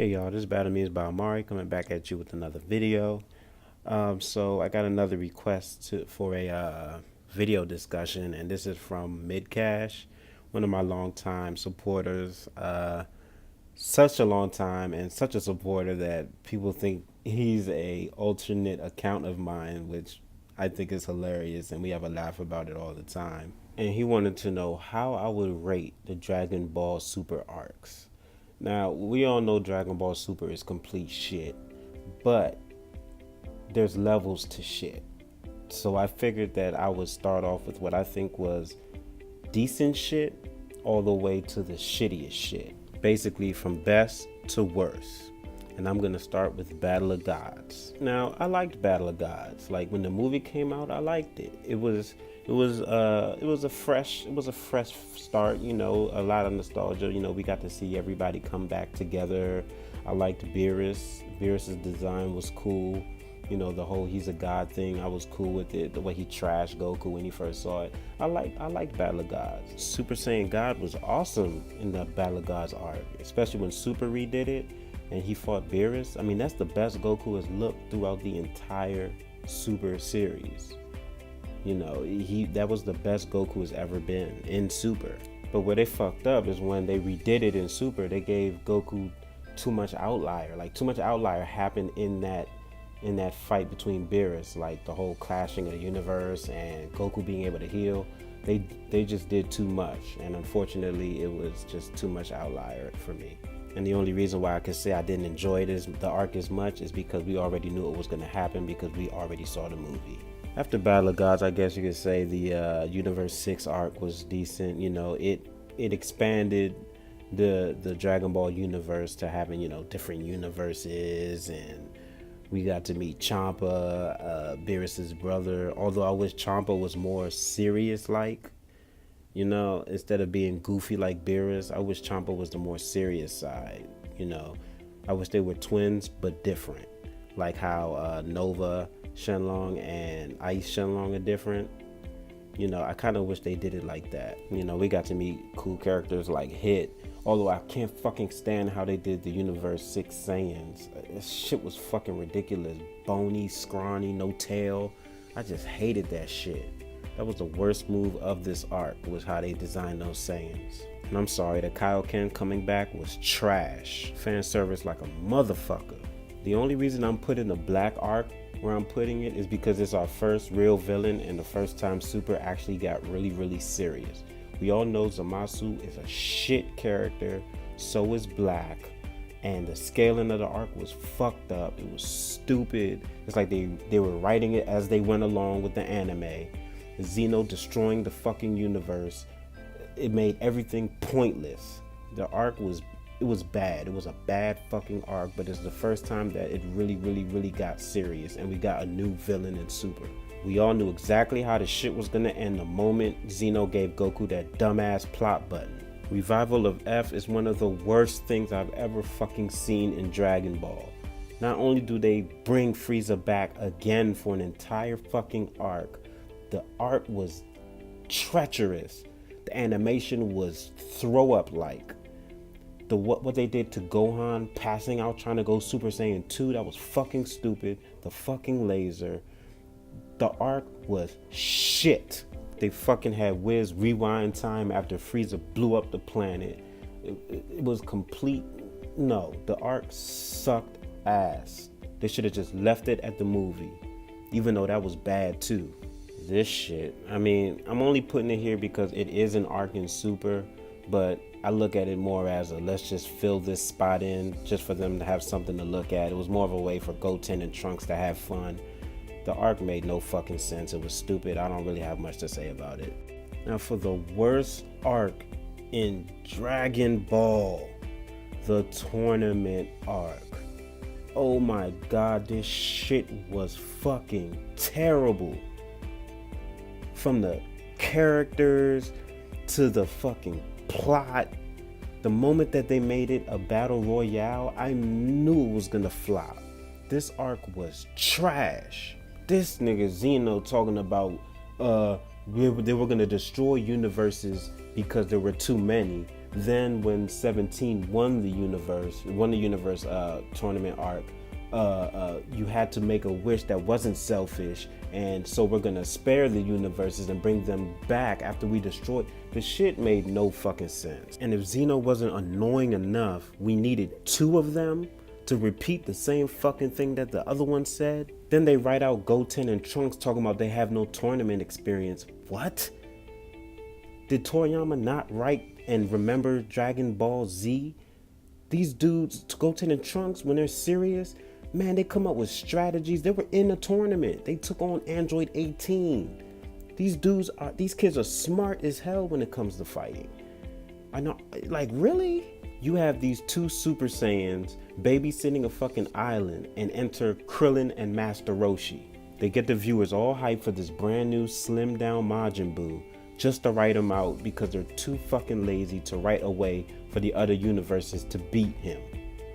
Hey y'all, this Battle Me is by Amari coming back at you with another video. So I got another request for a video discussion, and this is from Midcash, one of my longtime supporters. Such a long time and such a supporter that people think he's a alternate account of mine, which I think is hilarious, and we have a laugh about it all the time. And he wanted to know how I would rate the Dragon Ball Super arcs. Now, we all know Dragon Ball Super is complete shit, but there's levels to shit. So I figured that I would start off with what I think was decent shit all the way to the shittiest shit. Basically from best to worst. And I'm gonna start with Battle of Gods. Now, I liked Battle of Gods. Like when the movie came out, I liked it. It was a fresh start, you know, a lot of nostalgia. You know, we got to see everybody come back together. I liked Beerus. Beerus's design was cool. You know, the whole he's a god thing, I was cool with it. The way he trashed Goku when he first saw it. I liked Battle of Gods. Super Saiyan God was awesome in the Battle of Gods arc, especially when Super redid it and he fought Beerus. I mean, that's the best Goku has looked throughout the entire Super series. You know, that was the best Goku has ever been in Super. But where they fucked up is when they redid it in Super, they gave Goku too much outlier. Like too much outlier happened in that fight between Beerus, like the whole clashing of the universe and Goku being able to heal. They just did too much, and unfortunately it was just too much outlier for me. And the only reason why I could say I didn't enjoy the arc as much is because we already knew it was going to happen because we already saw the movie. After Battle of Gods, I guess you could say the Universe 6 arc was decent. You know, it expanded the Dragon Ball universe to having, you know, different universes, and we got to meet Champa, Beerus's brother. Although I wish Champa was more serious-like, you know, instead of being goofy like Beerus. I wish Champa was the more serious side, you know. I wish they were twins, but different. Like how Nova Shenlong and Ice Shenlong are different. You know, I kind of wish they did it like that. You know, we got to meet cool characters like Hit. Although I can't fucking stand how they did the Universe 6 Saiyans. This shit was fucking ridiculous. Bony, scrawny, no tail. I just hated that shit. That was the worst move of this arc, was how they designed those Saiyans. And I'm sorry, the Kaioken coming back was trash. Fan service like a motherfucker. The only reason I'm putting the Black arc where I'm putting it is because it's our first real villain and the first time Super actually got really serious. We all know Zamasu is a shit character, so is Black, and the scaling of the arc was fucked up. It was stupid. It's like they were writing it as they went along with the anime. Zeno destroying the fucking universe. It made everything pointless. The arc was bad. It was a bad fucking arc, but it's the first time that it really got serious, and we got a new villain in Super. We all knew exactly how the shit was gonna end the moment Zeno gave Goku that dumbass plot button. Revival of F is one of the worst things I've ever fucking seen in Dragon Ball. Not only do they bring Frieza back again for an entire fucking arc, the art was treacherous. The animation was throw up like. What they did to Gohan passing out trying to go Super Saiyan 2, that was fucking stupid. The fucking laser. The arc was shit. They fucking had Wiz rewind time after Frieza blew up the planet. It was complete. No, the arc sucked ass. They should have just left it at the movie, even though that was bad too. This shit, I mean, I'm only putting it here because it is an arc in Super, but I look at it more as a let's just fill this spot in just for them to have something to look at. It was more of a way for Goten and Trunks to have fun. The arc made no fucking sense. It was stupid. I don't really have much to say about it. Now for the worst arc in Dragon Ball, the tournament arc. Oh my god, this shit was fucking terrible. From the characters to the fucking plot. The moment that they made it a battle royale, I knew it was gonna flop. This arc was trash. This nigga Zeno talking about they were gonna destroy universes because there were too many. Then when 17 won the universe tournament arc, you had to make a wish that wasn't selfish, and so we're gonna spare the universes and bring them back after we destroyed. The shit made no fucking sense. And if Xeno wasn't annoying enough, we needed two of them to repeat the same fucking thing that the other one said. Then they write out Goten and Trunks talking about they have no tournament experience. What? Did Toriyama not write and remember Dragon Ball Z? These dudes, Goten and Trunks, when they're serious, man, they come up with strategies. They were in a tournament. They took on Android 18. These kids are smart as hell when it comes to fighting. I know, like, really? You have these two Super Saiyans babysitting a fucking island, and enter Krillin and Master Roshi. They get the viewers all hyped for this brand new slimmed down Majin Buu, just to write him out because they're too fucking lazy to write a way for the other universes to beat him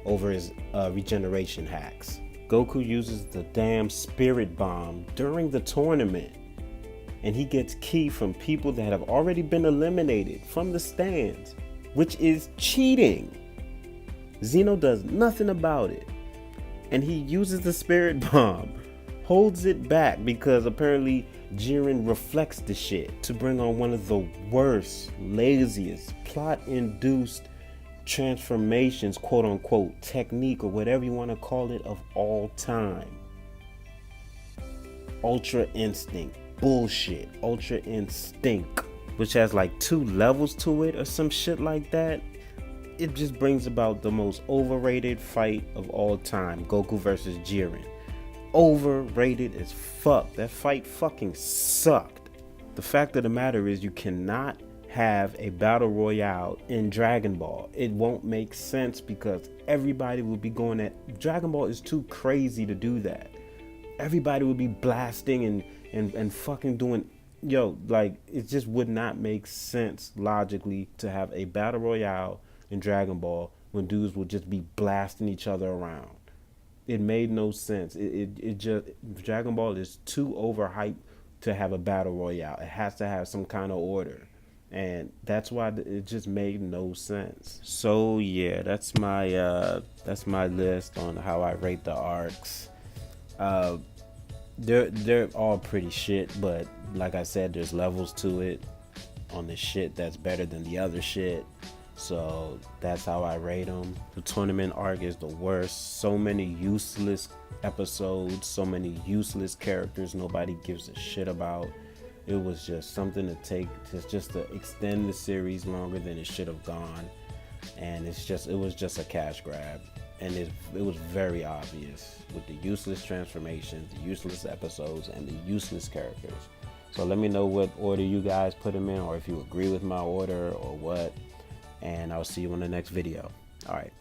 over his regeneration hacks. Goku uses the damn spirit bomb during the tournament, and he gets ki from people that have already been eliminated from the stands, which is cheating. Xeno does nothing about it, and he uses the spirit bomb, holds it back because apparently Jiren reflects the shit to bring on one of the worst, laziest, plot-induced transformations, quote unquote, technique or whatever you want to call it, of all time. Ultra Instinct. Bullshit. Ultra Instinct, which has like 2 levels to it or some shit like that. It just brings about the most overrated fight of all time. Goku versus Jiren. Overrated as fuck. That fight fucking sucked. The fact of the matter is, you cannot have a battle royale in Dragon Ball. It won't make sense because everybody will be going at Dragon Ball is too crazy to do that. Everybody would be blasting and fucking doing, like, it just would not make sense logically to have a battle royale in Dragon Ball when dudes would just be blasting each other around. It made no sense. It just, Dragon Ball is too overhyped to have a battle royale. It has to have some kind of order, and that's why it just made no sense. So yeah, that's my list on how I rate the arcs. They're all pretty shit, but like I said, there's levels to it on the shit that's better than the other shit. So that's how I rate them. The tournament arc is the worst. So many useless episodes, so many useless characters nobody gives a shit about. It was just something to take just to extend the series longer than it should have gone. And it was just a cash grab. And it was very obvious with the useless transformations, the useless episodes, and the useless characters. So let me know what order you guys put them in, or if you agree with my order or what. And I'll see you in the next video. All right.